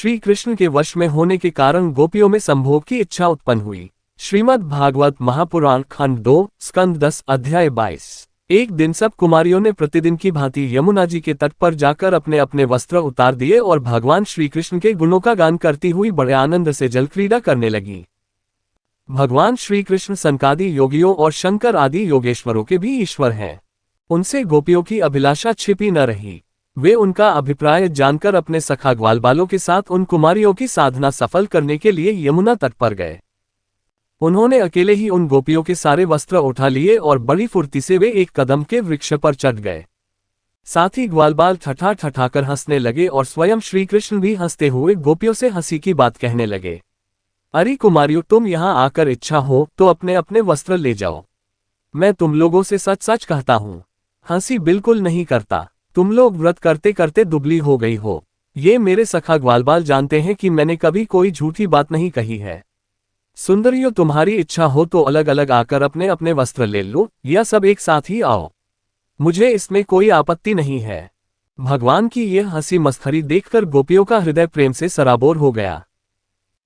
श्री कृष्ण के वश में होने के कारण गोपियों में संभोग की इच्छा उत्पन्न हुई। श्रीमद् भागवत महापुराण खंड 2 स्कंद 10 अध्याय 22। एक दिन सब कुमारियों ने प्रतिदिन की भांति यमुना जी के तट पर जाकर अपने अपने वस्त्र उतार दिए और भगवान श्री कृष्ण के गुणों का गान करती हुई बड़े आनंद से जल क्रीड़ा करने लगी। भगवान श्री कृष्ण सनकादि योगियों और शंकर आदि योगेश्वरों के भी ईश्वर हैं। उनसे गोपियों की अभिलाषा छिपी न रही। वे उनका अभिप्राय जानकर अपने सखा ग्वालबालों के साथ उन कुमारियों की साधना सफल करने के लिए यमुना तट पर गए। उन्होंने अकेले ही उन गोपियों के सारे वस्त्र उठा लिए और बड़ी फुर्ती से वे एक कदम के वृक्ष पर चढ़ गए। साथ ही ग्वालबाल ठठा ठठाकर हंसने लगे और स्वयं श्री कृष्ण भी हंसते हुए गोपियों से हंसी की बात कहने लगे। अरे कुमारियों, तुम यहाँ आकर इच्छा हो तो अपने अपने वस्त्र ले जाओ। मैं तुम लोगों से सच सच कहता हूँ, हंसी बिल्कुल नहीं करता। तुम लोग व्रत करते करते दुबली हो गई हो। ये मेरे सखा ग्वालबाल जानते हैं कि मैंने कभी कोई झूठी बात नहीं कही है। सुंदरियों, तुम्हारी इच्छा हो तो अलग अलग आकर अपने अपने वस्त्र ले लो या सब एक साथ ही आओ, मुझे इसमें कोई आपत्ति नहीं है। भगवान की यह हंसी मस्खरी देखकर गोपियों का हृदय प्रेम से सराबोर हो गया।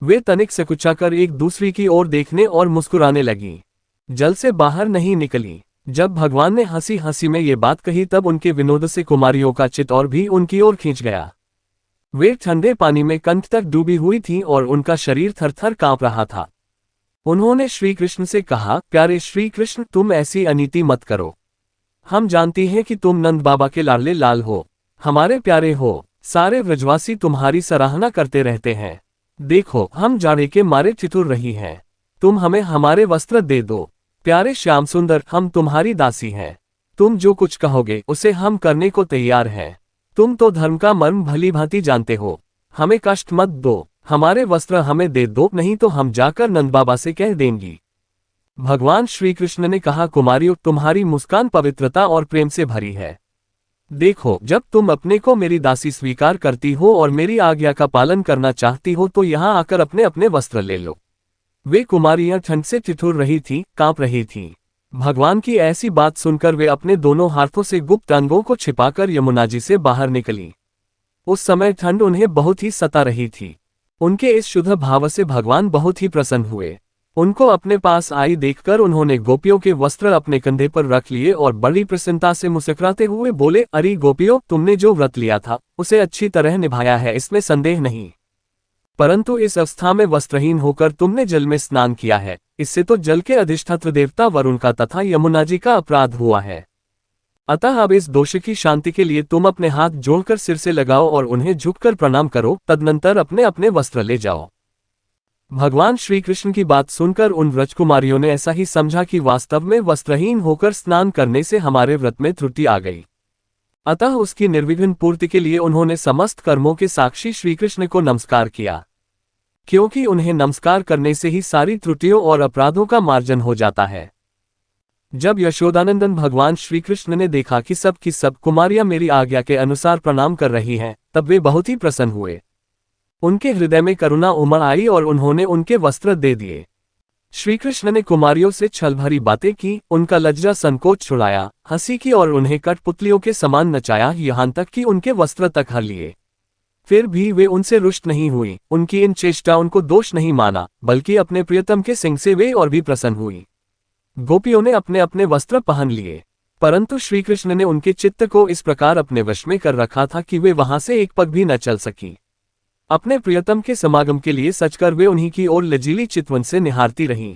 वे तनिक से कुचाकर एक दूसरी की ओर देखने और मुस्कुराने लगी। जल से बाहर नहीं निकली। जब भगवान ने हंसी हंसी में ये बात कही तब उनके विनोद से कुमारियों का चित्त और भी उनकी ओर खींच गया। वे ठंडे पानी में कंठ तक डूबी हुई थीं और उनका शरीर थरथर कांप रहा था। उन्होंने श्री कृष्ण से कहा, प्यारे श्री कृष्ण, तुम ऐसी अनीति मत करो। हम जानती हैं कि तुम नंद बाबा के लाडले लाल हो, हमारे प्यारे हो। सारे व्रजवासी तुम्हारी सराहना करते रहते हैं। देखो, हम जाड़े के मारे ठिठुर रही हैं। तुम हमें हमारे वस्त्र दे दो। प्यारे श्याम सुंदर, हम तुम्हारी दासी हैं। तुम जो कुछ कहोगे उसे हम करने को तैयार हैं। तुम तो धर्म का मर्म भली भांति जानते हो। हमें कष्ट मत दो, हमारे वस्त्र हमें दे दो, नहीं तो हम जाकर नंद बाबा से कह देंगी। भगवान श्री कृष्ण ने कहा, कुमारियों, तुम्हारी मुस्कान पवित्रता और प्रेम से भरी है। देखो, जब तुम अपने को मेरी दासी स्वीकार करती हो और मेरी आज्ञा का पालन करना चाहती हो तो यहाँ आकर अपने अपने वस्त्र ले लो। वे कुमारियां ठंड से ठिठुर रही थीं, कांप रही थीं। भगवान की ऐसी बात सुनकर वे अपने दोनों हाथों से गुप्त अंगों को छिपाकर यमुना जी से बाहर निकली। उस समय ठंड उन्हें बहुत ही सता रही थी। उनके इस शुद्ध भाव से भगवान बहुत ही प्रसन्न हुए। उनको अपने पास आई देखकर उन्होंने गोपियों के वस्त्र अपने कंधे पर रख लिए और बड़ी प्रसन्नता से मुस्कुराते हुए बोले, अरे गोपियों, तुमने जो व्रत लिया था उसे अच्छी तरह निभाया है, इसमें संदेह नहीं। परंतु इस अवस्था में वस्त्रहीन होकर तुमने जल में स्नान किया है, इससे तो जल के अधिष्ठात्र देवता वरुण का तथा यमुना जी का अपराध हुआ है। अतः अब इस दोष की शांति के लिए तुम अपने हाथ जोड़कर सिर से लगाओ और उन्हें झुककर प्रणाम करो, तदनंतर अपने अपने वस्त्र ले जाओ। भगवान श्री कृष्ण की बात सुनकर उन व्रजकुमारियों ने ऐसा ही समझा कि वास्तव में वस्त्रहीन होकर स्नान करने से हमारे व्रत में त्रुटि आ गई। अतः उसकी निर्विघ्न पूर्ति के लिए उन्होंने समस्त कर्मों के साक्षी श्री कृष्ण को नमस्कार किया, क्योंकि उन्हें नमस्कार करने से ही सारी त्रुटियों और अपराधों का मार्जन हो जाता है। जब यशोदानंदन भगवान श्री कृष्ण ने देखा कि सब की सब कुमारियां मेरी आज्ञा के अनुसार प्रणाम कर रही हैं, तब वे बहुत ही प्रसन्न हुए। उनके हृदय में करुणा उमड़ आई और उन्होंने उनके वस्त्र दे दिए। श्री कृष्ण ने कुमारियों से छल भरी बातें की, उनका लज्जा संकोच छुड़ाया, हंसी की और उन्हें कठपुतलियों के समान नचाया, यहाँ तक कि उनके वस्त्र तक हर लिए। फिर भी वे उनसे रुष्ट नहीं हुई। उनकी इन चेष्टा उनको दोष नहीं माना, बल्कि अपने प्रियतम के सिंह से वे और भी प्रसन्न हुई। गोपियों ने अपने अपने वस्त्र पहन लिए, परंतु श्री कृष्ण ने उनके चित्त को इस प्रकार अपने वश में कर रखा था कि वे वहां से एक पग भी न चल सकी। अपने प्रियतम के समागम के लिए सचकर वे उन्हीं की ओर लजीली चितवन से निहारती रहीं।